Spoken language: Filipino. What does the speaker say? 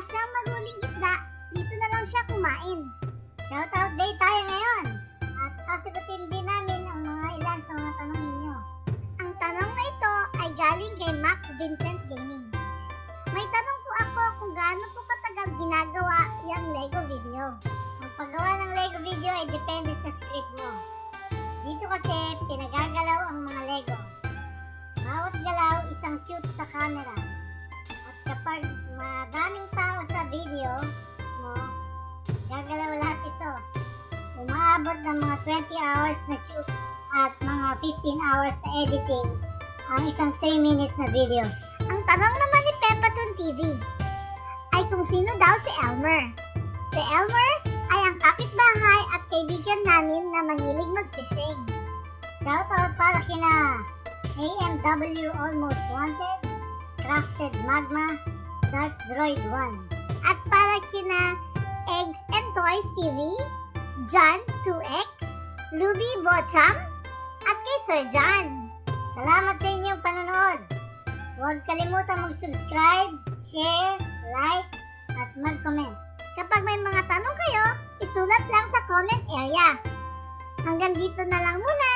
siyang maghuling isda, dito na lang siya kumain. Shoutout day tayo ngayon at sasagutin din namin ang mga ilan sa mga tanong ninyo. Ang tanong na ito ay galing kay Mac Vincent Gaming. May tanong po ako kung gaano po katagal ginagawa yung Lego video. Ang paggawa ng Lego video ay depende sa script mo. Dito kasi pinagagalaw ang mga Lego. Bawat galaw isang shoot sa camera. At kapag madaming tao sa video mo, gagalaw lahat ito. Umaabot ng mga 20 hours na shoot at mga 15 hours na editing ang isang 3 minutes na video. Ang tanong naman ni Pepatun TV ay kung sino daw si Elmer. Si Elmer ay ang kapitbahay at kaibigan namin na mahilig mag-fishing. Shoutout para kina AMW Almost Wanted, Crafted Magma, Dark Droid 1. At para kina Eggs and Toys TV, John 2X, Luby Bocham, at kay Sir John. Salamat sa inyong panonood. Huwag kalimutan mag-subscribe, share, like, at mag-comment. Kapag may mga tanong kayo, isulat lang sa comment area. Hanggang dito na lang muna.